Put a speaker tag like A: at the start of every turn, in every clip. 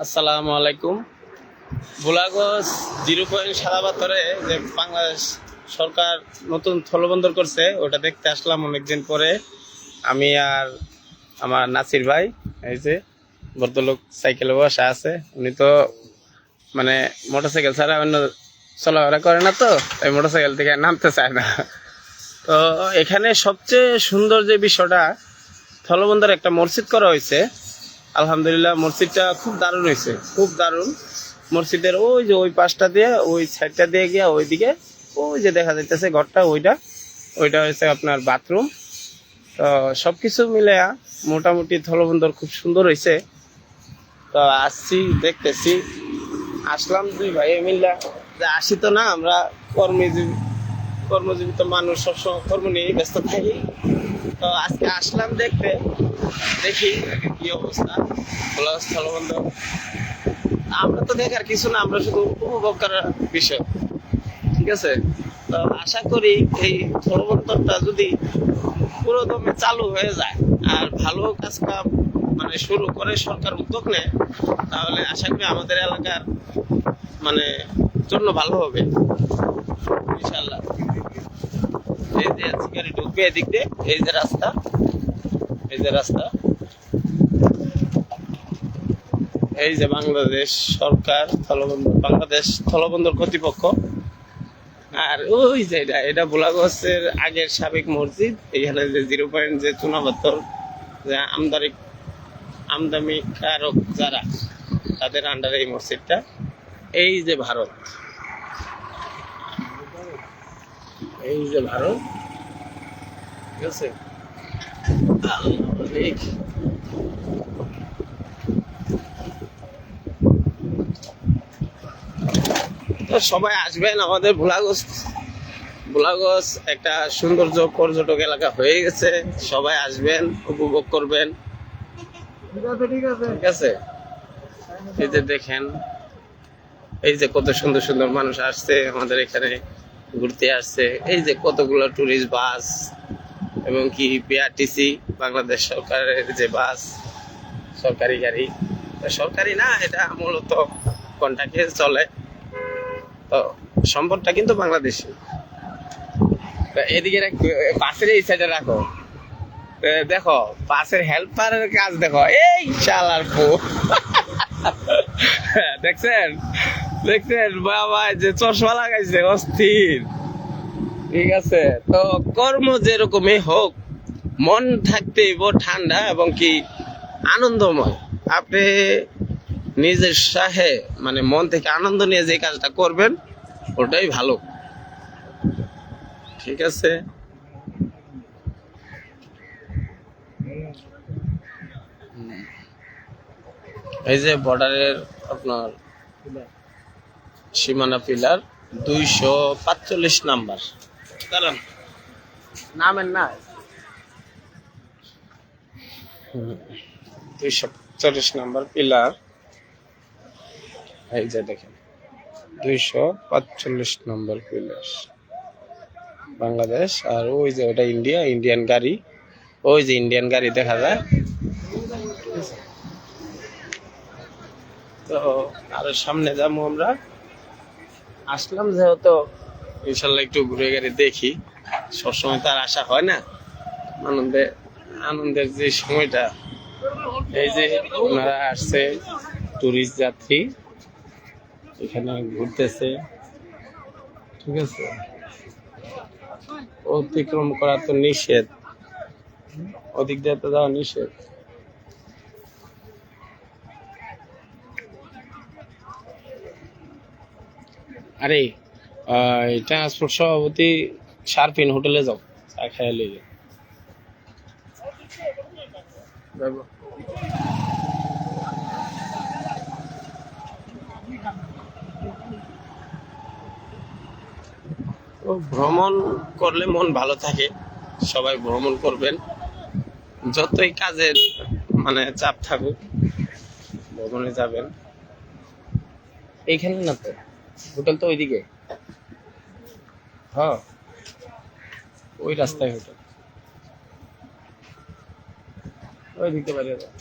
A: আসসালামু আলাইকুম। ভোলাগঞ্জ 0.7 যে বাংলাদেশ সরকার নতুন স্থলবন্দর করছে ওটা দেখতে আসলাম অনেকদিন পরে। আমি আর আমার নাসির ভাই, এই যে ভদ্রলোক সাইকেলে বসা আছে, উনি তো মানে মোটরসাইকেল ছাড়া অন্য চলাফেরা করে না, তো তাই মোটরসাইকেল থেকে নামতে চায় না। তো এখানে সবচেয়ে সুন্দর যে বিষয়টা, স্থলবন্দর একটা মসজিদ করা হয়েছে। আলহামদুলিল্লাহ, মসজিদটা খুব দারুণ হয়েছে, খুব দারুণ। মসজিদের ওই যে ওই পাশটা দিয়ে, ওই সাইডটা দিয়ে গিয়া ওইদিকে ওই যে দেখা যাইতেছে ঘরটা, ওইটা ওইটা হচ্ছে আপনার বাথরুম। তো সবকিছু মিলে মোটামুটি স্থলবন্দর খুব সুন্দর হয়েছে। তো আসছি, দেখতেছি, আসলাম দুই ভাই মিল্লা। যে আসি তো না, আমরা কর্মজীবিত মানুষ, সবসময় কর্ম নিয়ে ব্যস্ত থাকি। তো আজকে আসলাম দেখতে, দেখি কি অবস্থা খোলা স্থলবন্দর। আমরা তো দেখার কিছু না, আমরা শুধু উপভোগ করার বিষয়, ঠিক আছে। তো আশা করি এই স্থলবন্দরটা যদি পুরোদমে চালু হয়ে যায় আর ভালো কাজ কাম মানে শুরু করে সরকার উদ্যোগ নেয়, তাহলে আশা করি আমাদের এলাকার মানে জন্য ভালো হবে ইনশাল্লাহ। এই যে গাড়ি ঢুকবে এদিক দিয়ে, এই যে রাস্তা, এই যে রাস্তা, এই যে বাংলাদেশ সরকার স্থলবন্দর, বাংলাদেশ স্থলবন্দর কর্তৃপক্ষ। আর ওই যে এটা ভোলাগঞ্জের আগের সাবেক মসজিদ। এখানে যে 0 যে চুনাপাথর যে আমদানি কারক যারা, তাদের আন্ডারে এই মসজিদটা। এই যে ভারত, এই যে ভারত, ঠিক আছে। তো সবাই আসবেন আমাদের ভোলাগঞ্জ একটা সৌন্দর্য পর্যটক এলাকা হয়ে গেছে। সবাই আসবেন, উপভোগ করবেন, ঠিক আছে। এই যে দেখেন, এই যে কত সুন্দর সুন্দর মানুষ আসছে আমাদের এখানে ঘুরতে আসছে। এই যে কতগুলো টুরিস্ট বাস এবং কি বিআরটিসি, বাংলাদেশ সরকারের যে বাস, সরকারি গাড়ি। সরকারি না, এটা মূলত কন্ট্রাক্টে চলে, তো সম্পদটা কিন্তু বাংলাদেশি। এদিকে পাশের এই সাইডে রাখো, দেখো পাশের হেল্পারের কাজ দেখো, এই শালার পো। দেখছেন দেখছেন বাবা, যে চশমা লাগাইছে অস্থির, ঠিক আছে। তো কর্ম যেরকমই হোক, মন থাকতে ঠান্ডা এবং কি আনন্দময়। আপনি নিজের সাহে মানে মন থেকে আনন্দ নিয়ে যে কাজটা করবেন, ওটাই ভালো, ঠিক আছে। এই যে বর্ডারের আপনার সীমানা পিলার 245 নাম্বার, কারণ নামের না, 245 নাম্বার পিলার। এই যে দেখেন 245 নম্বর পিলার বাংলাদেশ। আর ওই যে ওটা ইন্ডিয়ান গাড়ি, ওই যে ইন্ডিয়ান গাড়ি দেখা যায়। তো আরো সামনে যাবো আমরা, আসলাম যেহেতু ইনশাল্লাহ একটু ঘুরে গাড়ি দেখি। সবসময় তো আর আসা হয় না, আনন্দের যে সময়টা। এই যে ওনারা আসছে, টুরিস্ট যাত্রী এখানে ঘুরতেছে, ঠিক আছে। অতিক্রম করা তো নিষেধ, ওদিক দিয়ে তো যাওয়া নিষেধ। আরে ট্রান্সপোর্ট সভাপতি শারফিন হোটেলে যাও, চা খাইয়া লইলে ভ্রমণ করলে মন ভালো থাকে। সবাই ভ্রমণ করবেন, যতই কাজের মানে চাপ থাকুক, ভ্রমণে যাবেন। এইখানে না তো হোটেল, তো ওইদিকে, হ্যাঁ ওই রাস্তায় হোটেল, ওই দিকে বাড়িয়ে যাও।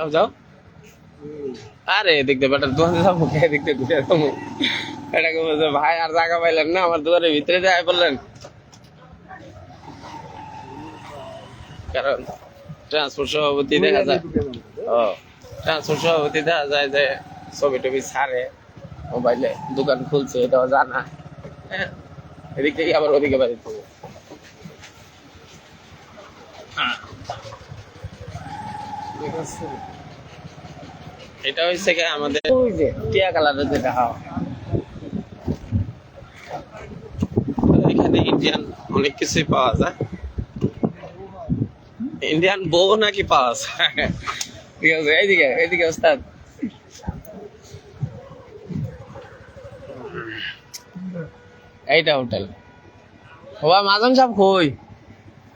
A: যাও যাও আরে এদিক দিয়ে বেটার দোকানে যাবো কে এদিক দিয়ে ঘুরে যাবো এটাকে বলছে ভাই আর জায়গা পাইলেন না আমার দোকানের ভিতরে যায় বললেন কারণ ট্রান্সপোর্ট সভাপতি দেখা যায় ট্রান্সপোর্ট সভাপতি দেখা যায় যে ছবি টবি ছাড়ে মোবাইলে দোকান খুলছে এটাও জানা হ্যাঁ এদিক থেকে আবার ওদিকে বাড়ি থাকবো এটা হচ্ছে কি আমাদের ওই যে টিয়া কালারের যেটা হাওয়া এখানে ইন্ডিয়ান অনেক কিছুই পাওয়া যায় ইন্ডিয়ান বউ নাকি পাওয়া যায় ঠিক আছে এইদিকে এইদিকে ওস্তাদ এইটা হোটেল বাবা মাজন সাহেব কই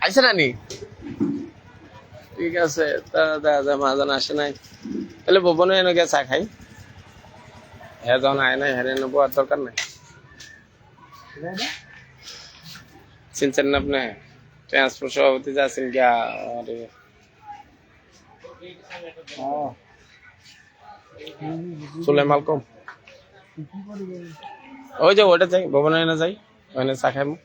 A: আইছে নানি ঠিক আছে তা দেখা যায় মাজন আসে নাই তাহলে ভবনে এনে গিয়ে চা খাই হ্যাঁ যখন আয় নাই হ্যাঁ এনে বোয়ার দরকার নাই চিনছেন না আপনি ট্রান্সপোর্ট সভাপতি যাচ্ছেন গিয়া আরে সুলেমান কম ওই যে ওটা যাই ভবনে এনে যাই ওখানে চা খাইমু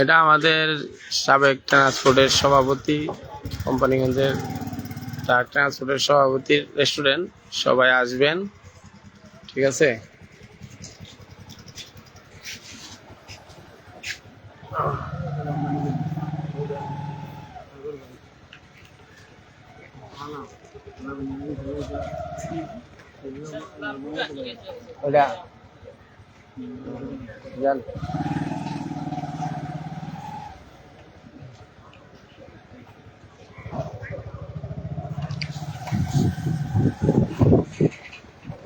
A: এটা আমাদের সাবেক ট্রান্সপোর্টের সভাপতি কোম্পানিগঞ্জের ট্রাক ট্রান্সপোর্টের সভাপতির রেস্টুরেন্ট সবাই আসবেন ঠিক আছে ওটা জান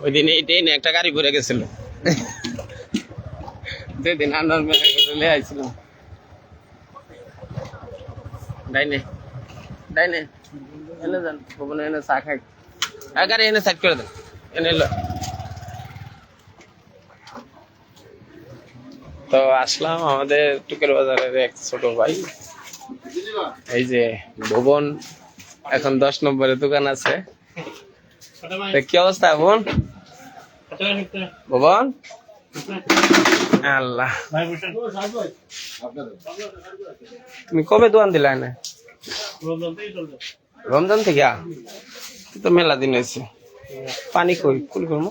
A: ওই দিন এইটাই না একটা গাড়ি ঘুরে গেছিল যেদিন আন্ডার মেলে আইছিলাম ডাইনে ডাইনে এনে যান ভবনে এনে চা খাই গাড়ি এনে সাইড করে দেন এনে এলো তো আসলাম আমাদের টুকের বাজারের এক ছোট ভাই এই যে ভুবন এখন 10 নম্বরের দোকান আছে কি অবস্থা বোন ভুবন আল্লাহ তুমি কবে দোকান দিলা না রমজান থেকে তো মেলা দিন হয়েছে পানি কই কুল করবো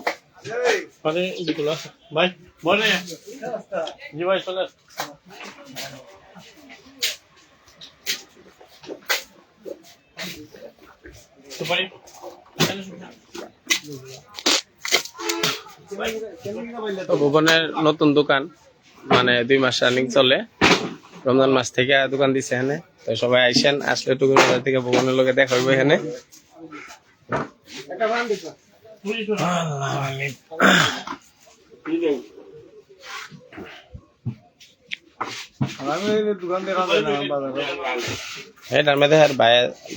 A: ভাই বলে জি ভাই চলে ভুবনের নতুন দোকান মানে 2 মাস রানিং চলে রমজান মাস থেকে দোকান দিছে এখানে তো সবাই আইসেন আসলে টুকুর বাজার থেকে ভুবনের লোকে দেখা হইব এখানে এটার মধ্যে আর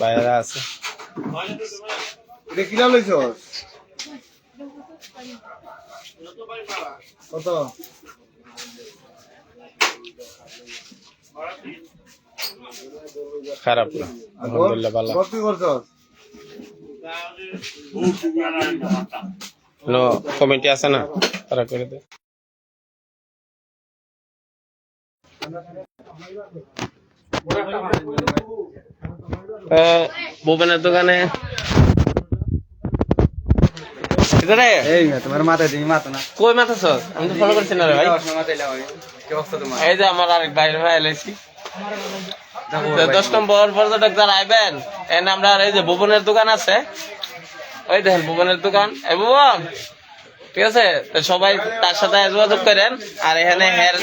A: বাইরে আছে কত খারাপ না আলহামদুলিল্লাহ ভালো নো কমিটি আছে না তারা করে দে ভুবনের দোকানে তোমার মাথায় দিই মাথা না কই মাথা সস আমি তো ফলো করছি না রে ভাই এই যে আমার আরেক ভাই ভাই এলাইছি 10 নম্বর পর্যটক যারা আইবেন এনে আমরা এই যে ভুবনের দোকান আছে ওই দেখেন ভুবনের দোকান এই ভুবন ঠিক আছে তো সবাই তার সাথে যোগাযোগ করেন আর এখানে হের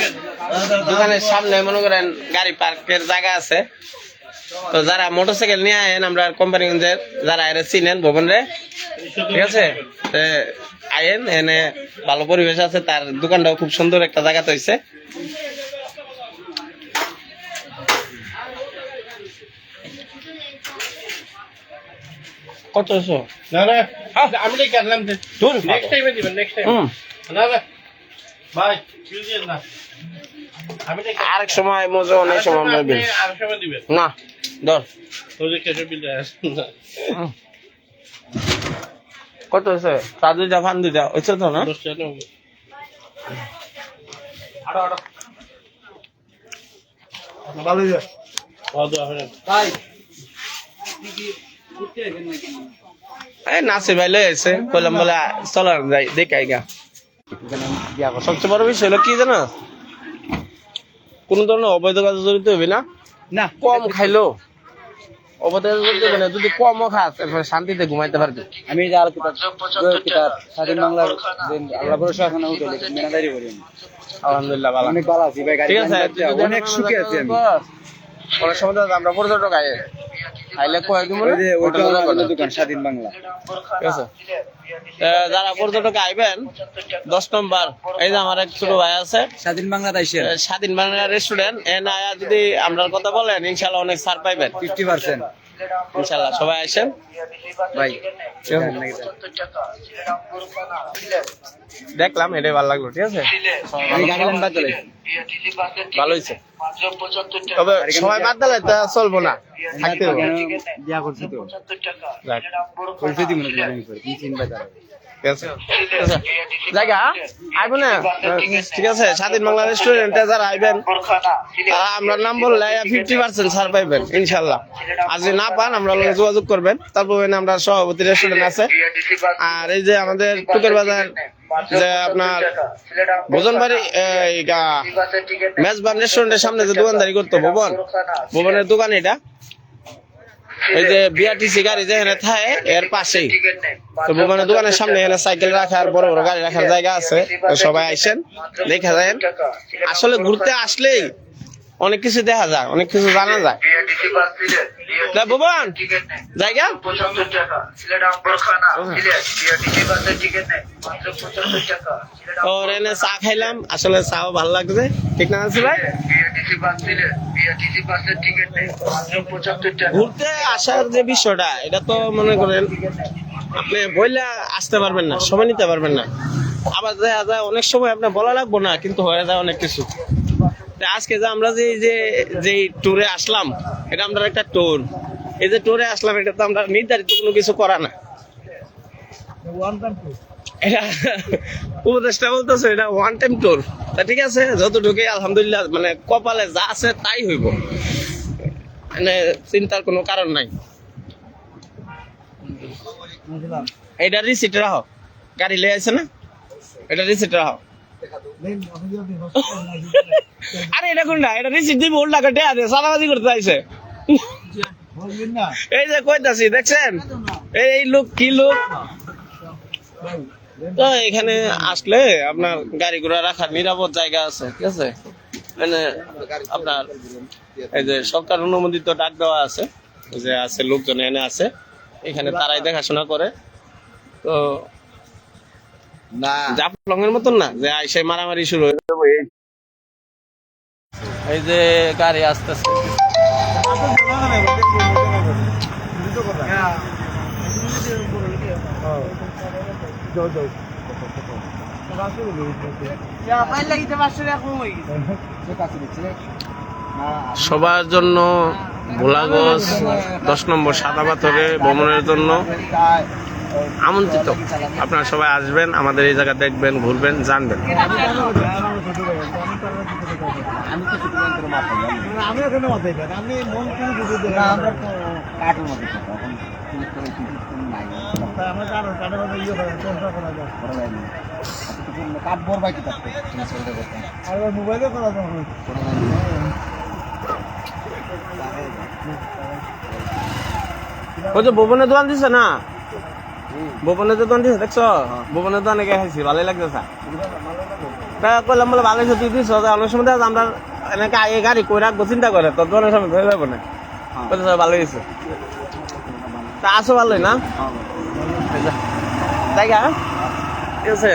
A: দোকানের সামনে মনে করেন গাড়ি পার্কের জায়গা আছে তো যারা মোটরসাইকেল নিয়ে আয়েন আমরা কোম্পানিগঞ্জের যারা এর চিনেন ভুবনরে ঠিক আছে আয়েন এনে ভালো পরিবেশ আছে তার দোকানটাও খুব সুন্দর একটা জায়গাতে হইছে কতশো না না আমি কাটলাম নেক্সট টাইমে দিবেন নেক্সট টাইম না
B: ভাই ফিউজেন না আমি
A: আরেক সময় মজা অনেক সময় আমরা দিই।
B: আরেক সময় দিবেন
A: না ধর
B: তোদের কেসে বিল
A: কত হয়েছে তা দুইটা ফান দুইটা হয়েছে তো না
B: 10 টাকা নেব আড়া আড়া
C: ভালো হয়ে যায়
B: ওয়াদু আহেন
C: ভাই কি ঘুরতে গেছেন নাকি
A: এই নাসি ভাই লয়ে এসে কইলাম বলে চল যাই দেখাই গা সবচেয়ে বড় বিষয় হলো কি জানো কোন ধরনের অবৈধ কাজে জড়িত হবে না
C: না
A: কম খাইলো অবৈধ কাজে জড়িত হবে না যদি কমও খাস তারপরে শান্তিতে ঘুমাইতে পারবি
C: আমি যে আর কিতাব স্বাধীন বাংলার যে আল্লাহ প্রশাসন হোটেলে মেনাদারি করি
A: আলহামদুলিল্লাহ ভালো
C: অনেক ভালো আছি ভাই গাড়ি
A: ঠিক আছে
C: অনেক সুখে আছি আমি
A: অনেক সময় তো আমরা পর্যটক আই আইলে কয় দিমু
C: ওই যে ওইটা আমাদের দোকান স্বাধীন বাংলা
A: ঠিক আছে যারা পর্যটক আইবেন 10 নম্বর এই যে আমার এক ছোট ভাই আছে
C: স্বাধীন বাংলা তাইছে
A: স্বাধীন বাংলা রেস্টুরেন্ট এন আয়া যদি আমরার কথা বলেন ইনশাআল্লাহ অনেক ছাড় পাইবেন
C: 50%
A: ইনশাআল্লাহ সবাই আসেন
C: ভাই
A: দেখলাম এটাই ভালো লাগলো ঠিক আছে
C: আমি গাড়ি লাইন বাদ দিলাই
A: ভালো হয়েছে তবে সবাই বাদ দিলে তা চলবো না থাকতে হবে
C: দিয়া করছি তো
A: যাক,
C: পরিস্থিতি মনে করি আমি করি তিন ভাই তারা
A: ঠিক আছে ঠিক আছে জায়গা আইবো না ঠিক আছে স্বাধীন বাংলা রেস্টুরেন্টে যারা আইবেন তারা আমরা নাম বললে 50% ছাড় পাইবেন ইনশাল্লাহ আর যদি না পান আমরা লগে যোগাযোগ করবেন তারপর আমরা সভাপতি রেস্টুরেন্ট আছে আর এই যে আমাদের টুকের বাজার যে আপনার ভোজন বাড়ি মেজবান রেস্টুরেন্টের সামনে যে দোকানদারি করতো ভুবনের দোকান এটা এই যে বিআরটিসি গাড়ি যেখানে থাকে এর পাশেই তো ভুবনের দোকানের সামনে এখানে সাইকেল রাখার বড় বড় গাড়ি রাখার জায়গা আছে তো সবাই আইসেন দেখা যায় আসলে ঘুরতে আসলেই অনেক কিছু দেখা যায় অনেক কিছু জানা যায় ভুবন জায়গা ওর এনে চা খাইলাম আসলে চাও ভালো লাগছে ঠিক না আছে ভাই ঘুরতে আসার যে বিষয়টা এটা তো মনে করেন আপনি বইলা আসতে পারবেন না সময় নিতে পারবেন না আবার দেখা যায় অনেক সময় আপনার বলা লাগবো না কিন্তু হয়ে যায় অনেক কিছু আজকে যে আমরা যে ট্যুরে আসলাম এটা আমরা একটা ট্যুর এই যে ট্যুরে আসলাম এটা তো আমরা নির্ধারিত কোনো কিছু করা না এটা উপদেশটা বলতেছে এটা ওয়ান টাইম ট্যুর তা ঠিক আছে যতটুকু আলহামদুলিল্লাহ মানে কপালে যা আছে তাই হইব মানে চিন্তার কোনো কারণ নাই এটা রিসিট রাখো গাড়ি লয়ে আছে না এটা রিসিট রাখো আরে এটা কোনটা এটা রিসিট দিব ওর টাকা টেয়া দে সারাবাজি করতে আইছে এই যে কইতাছি দেখছেন এই লোক কি লোক তো এখানে আসলে আপনার গাড়ি ঘোড়া রাখার নিরাপদ জায়গা আছে ঠিক আছে মানে আপনার এই যে সরকার অনুমোদিত ডাক দেওয়া আছে যে আছে লোকজন এনে আছে এখানে তারাই দেখাশোনা করে তো
C: না
A: জাফলং এর মতন না যে আইসে মারামারি শুরু হয়ে যাবে এই যে গাড়ি আসতেছে সবার জন্য ভোলাগঞ্জ 10 নম্বর সাদা পাথরে ভ্রমণের জন্য আমন্ত্রিত আপনারা সবাই আসবেন আমাদের এই জায়গা দেখবেন ঘুরবেন জানবেন
C: মোবাইলে করা যাবে
A: ওই যে ভুবনের দোকান দিছে না ভুবনের দোকান দিছে দেখছো ভুবনের দোকানে গিয়ে খাইছি ভালোই লাগতেছে তা কইলাম বলে ভালো হয়েছে তুই দিছ অনেক সময় আমরা এনেকে আগে গাড়ি কই রাখবো চিন্তা করে তোর দোকানের সামনে ধরে যাবো না ভালো হয়েছে তা আসো ভালোই না জায়গা ঠিক আছে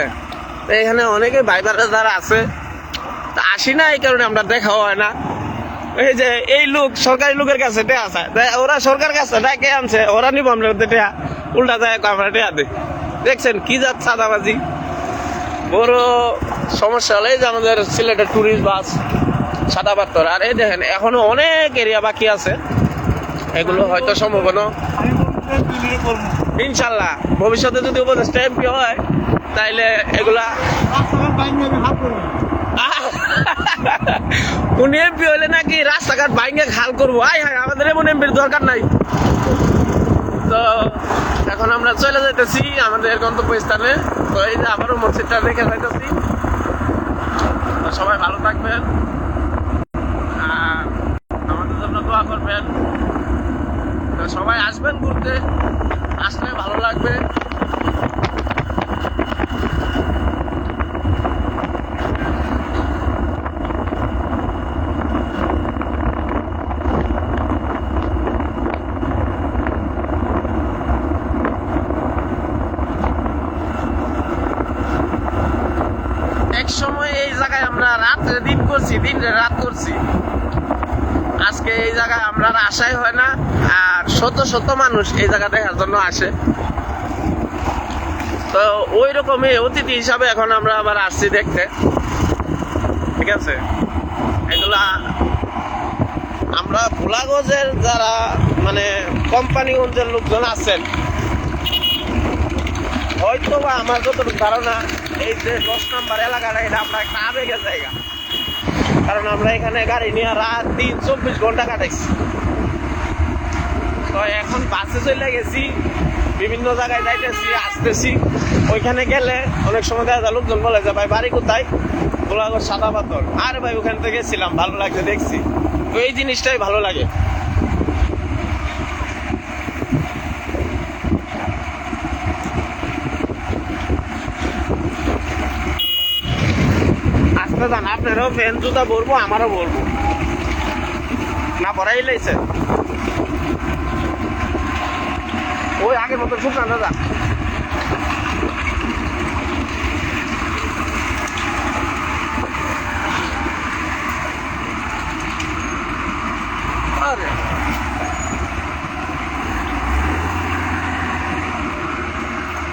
A: তো এখানে অনেকে ভাই যারা আছে তা আসি না এই কারণে আমরা দেখাও হয় না এই যে এই লোক সরকারি লোকের কাছে টেয়া আছে ওরা সরকার কাছে কে আনছে ওরা নিব আমরা টেয়া উল্টা যায় আমরা টেয়া দিই দেখছেন কি যাচ্ছে চাঁদাবাজি বড় সমস্যা হলে যে আমাদের সিলেটের ট্যুরিস্ট বাস সাদা পাথর, আর এই দেখেন এখনো অনেক এরিয়া বাকি আছে, এগুলো হয়তো সম্ভাবনা ইনশাল্লাহ ভবিষ্যতে যদি উপদেষ্টা এমপি হয় তাইলে এগুলা উনি এমপি হইলে নাকি রাস্তাঘাট ভাঙ্গে খাল করবো। আয় হায়, আমাদের এমন এমপির দরকার নাই। তো এখন আমরা চলে যাইতেছি আমাদের গন্তব্যস্থানে। তো এই যে আবারও মসজিদটা দেখে যাইতেছি। সবাই ভালো থাকবেন আর আমাদের জন্য দোয়া করবেন। তো সবাই আসবেন ঘুরতে, আসলে ভালো লাগবে। সময় এই জায়গায় আমরা রাত্রে দিন করছি, দিনে রাত করছি। আজকে এই জায়গায় আমরা আসাই হয় না, আর শত শত মানুষ এই জায়গা দেখার জন্য আসে। তো ওই রকমই অতিথি হিসাবে এখন আমরা আবার আসছি দেখতে, ঠিক আছে। এগুলা আমরা ভোলাগঞ্জের যারা মানে কোম্পানিগঞ্জের লোকজন আছেন, হয়তো বা আমার যতটুকু ধারণা এই যে 10 নম্বর এলাকাটা এটা আমরা একটা আবেগের জায়গা, কারণ আমরা এখানে গাড়ি নিয়ে রাত 3-24 ঘন্টা কাটাইছি। তো এখন বাসে চলে গেছি, বিভিন্ন জায়গায় যাইতেছি আসতেছি। ওইখানে গেলে অনেক সময় দেখা যায় লোকজন বলে যে ভাই বাড়ি কোথায়, গোলাগঞ্জ সাদা পাথর। আরে ভাই ওখানে তো গেছিলাম, ভালো লাগছে দেখছি। তো এই জিনিসটাই ভালো লাগে। আসতে যান, আপনারও ফ্যান জুতা বলবো, আমারও বলবো না, পড়াই লাইছে ওই আগের মতো শুকনো যা।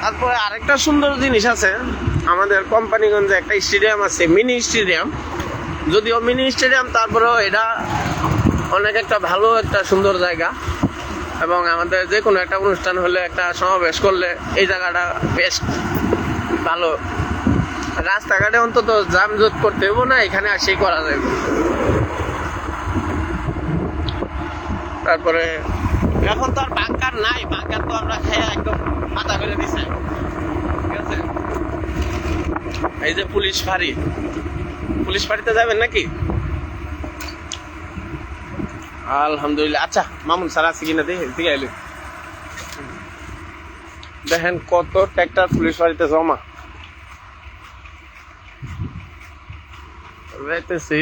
A: তারপরে আরেকটা সুন্দর জিনিস আছে, আমাদের কোম্পানিগঞ্জে একটা স্টেডিয়াম আছে, মিনি স্টেডিয়াম। যদিও মিনি স্টেডিয়াম, তারপরেও এটা অনেক একটা ভালো একটা সুন্দর জায়গা। এবং আমাদের যে কোনো একটা অনুষ্ঠান হলে, একটা সমাবেশ করলে এই জায়গাটা বেশ ভালো। রাস্তাঘাটে অন্তত যানজট করতে হবো না, এখানে আসেই করা যাবে। তারপরে এখন তো আর বাঙ্কার নাই, বাঙ্কার তো আমরা খেয়ে একদম মাথা ফেলে দিছে, ঠিক আছে। এই যে পুলিশ ফাঁড়ি, পুলিশ ফাঁড়িতে যাবেন নাকি? আলহামদুলিল্লাহ। আচ্ছা, মামুন স্যার আছে কিনা দেখে এলি। দেখেন কত ট্রাক্টর পুলিশ ফাঁড়িতে জমা যাইতেছি।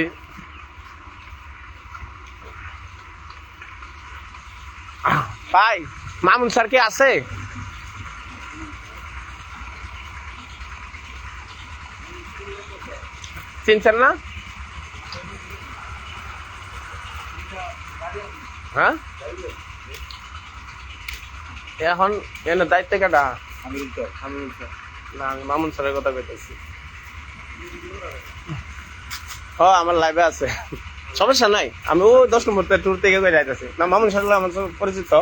A: ভাই মামুন স্যার কি আছে? চিনছেন না? হ্যাঁ, এখন এনে দায়িত্ব কেটা? না, আমি মামুন স্যারের কথা কইতেছি। আমার লাইভে আছে, সমস্যা নাই। আমি ও 10 নম্বর ট্যুর থেকে করে যাইতেছি না। মামুন স্যার আমার পরিচিত।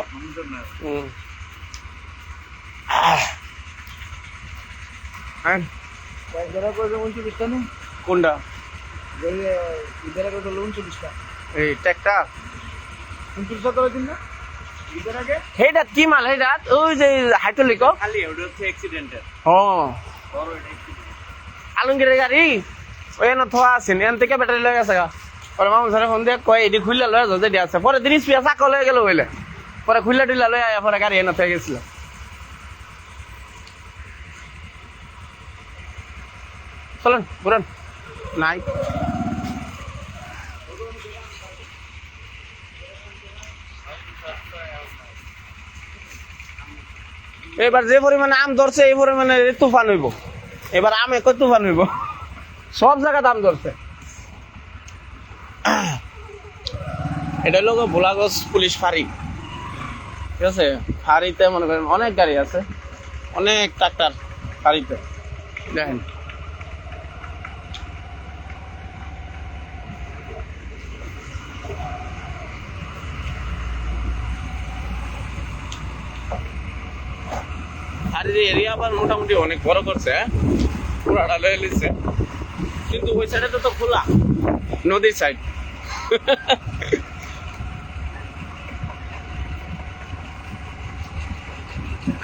A: কোনটা? এই ট্যাগটা সেইটা কি মাল? সেইটা ওই যে হাইতলিক আলমগীরের গাড়ি ওই এনে থোয়া আছে, এন থেকে ব্যাটারি লয়ে গেছে গা। পরে মামুন স্যার ফোন দিয়ে কয় এটি খুললে লয়ে যাও, যেটি আছে। পরে দিন স্পিয়া চাকা লয়ে গেল বলে, পরে খুললে টুল্লা লয়ে আয়া পরে গাড়ি এনে থেকে গেছিল। চলেন ঘুরেন। নাই এবার যে পরিমাণে আম ধরছে এই পরিমাণে তুফান হইব। এবার আমে কই তুফান হইব, সব জায়গায় দাম ধরছে। এটা হলো ভোলাগঞ্জ পুলিশ ফাঁড়ি, ঠিক আছে। ফাঁড়িতে মনে করেন অনেক গাড়ি আছে, অনেক ট্রাক্টর ফাঁড়িতে। দেখেন আমাদের এরিয়া আবার মোটামুটি অনেক বড় করছে, হ্যাঁ পুরাটা লয়ে লিছে, কিন্তু ওই সাইডে তো খোলা নদীর সাইড।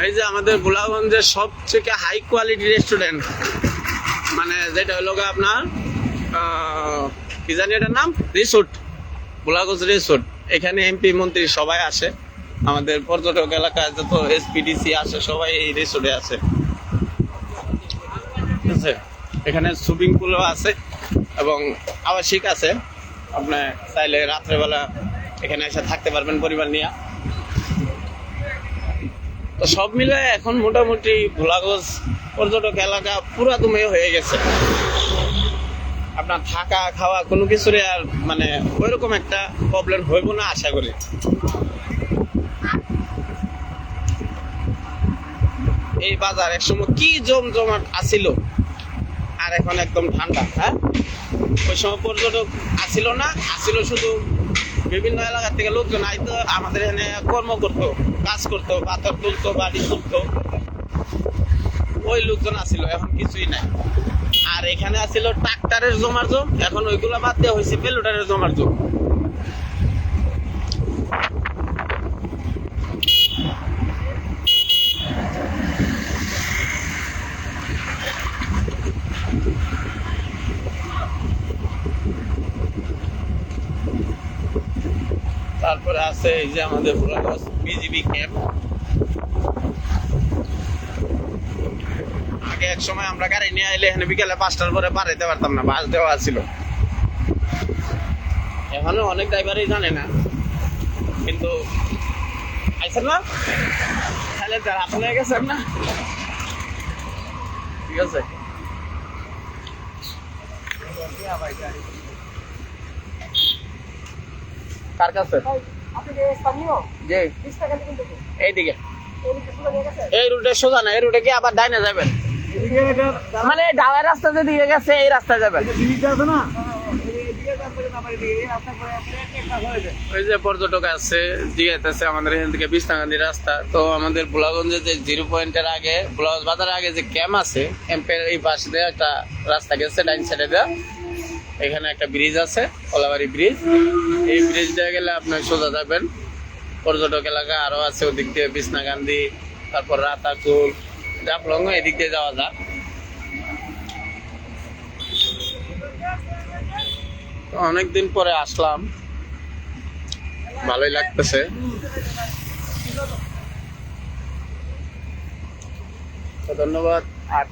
A: এই যে আমাদের গোলাগঞ্জের সবথেকে হাই কোয়ালিটি রেস্টুরেন্ট, মানে যেটা হলো আপনার কি জানি এটার নাম, রিসোর্ট, গোলাগঞ্জ রিসোর্ট। এখানে এমপি মন্ত্রী সবাই আসে, আমাদের পর্যটক এলাকায় যত এসপিডিসি আসে সবাই এই রিসোর্টে আসে, ঠিক আছে। এখানে সুইমিং পুলও আছে এবং আবাসিক আছে, আপনি চাইলে রাত্রেবেলা এখানে এসে থাকতে পারবেন পরিবার নিয়ে। তো সব মিলে এখন মোটামুটি গোলাগঞ্জ পর্যটক এলাকা পুরা দুমে হয়ে গেছে। আপনার থাকা খাওয়া কোনো কিছুরই আর মানে ওইরকম একটা প্রবলেম হইব না আশা করি। এই বাজার একসময় কি জমজমাট আসিল, আর এখন একদম ঠান্ডা। হ্যাঁ, ওই সময় পর্যটক আসিল না, আসিল শুধু বিভিন্ন এলাকা থেকে লোকজন আইতো, আমাদের এখানে কর্ম করতো, কাজ করতো, পাথর তুলতো, বাড়ি তুলতো, ওই লোকজন আসিল, এখন কিছুই নাই। আর এখানে আসিল ট্রাক্টরের জমার জম, এখন ওইগুলা বাদ দেওয়া হয়েছে বেলুটারের জমার জম। তারপরে আছে এই যে আমাদের গোলাগঞ্জ বিজিবি ক্যাম্প। আগে এক সময় আমরা গাড়ি নিয়ে আইলে এখানে বিকেলে 5টার পরে পার হইতে পারতাম না, বাস দেওয়া ছিল। এখনো অনেক ড্রাইভারই জানে না, কিন্তু আইসেন না তাহলে যারা আপনি গেছেন না, ঠিক আছে। কার কাছে? জি, এইদিকে এই রুটে সোজা না, এই রুটে কি আবার ডাইনে যাবেন, মানে ডালের রাস্তা যেদিকে গেছে এই রাস্তায় যাবেন। ওই যে পর্যটক আছে জিজ্ঞাসা আমাদের এখান থেকে বিছনাকান্দি রাস্তা। তো আমাদের গোলাগঞ্জে যে 0 পয়েন্টের আগে, গোলাগঞ্জ বাজারের আগে যে ক্যাম্প আছে, ক্যাম্পের এই পাশে দিয়ে একটা রাস্তা গেছে ডাইন সাইডে দেওয়া, এখানে একটা ব্রিজ আছে, কলাবাড়ি ব্রিজ। এই ব্রিজ দিয়ে গেলে আপনার সোজা যাবেন পর্যটক এলাকা। আরো আছে ওদিক দিয়ে বিছনাকান্দি, তারপর রাতাকুল, জাফলং, এদিক দিয়ে যাওয়া যায়। অনেকদিন পরে আসলাম, ভালোই লাগতেছে। ধন্যবাদ। আর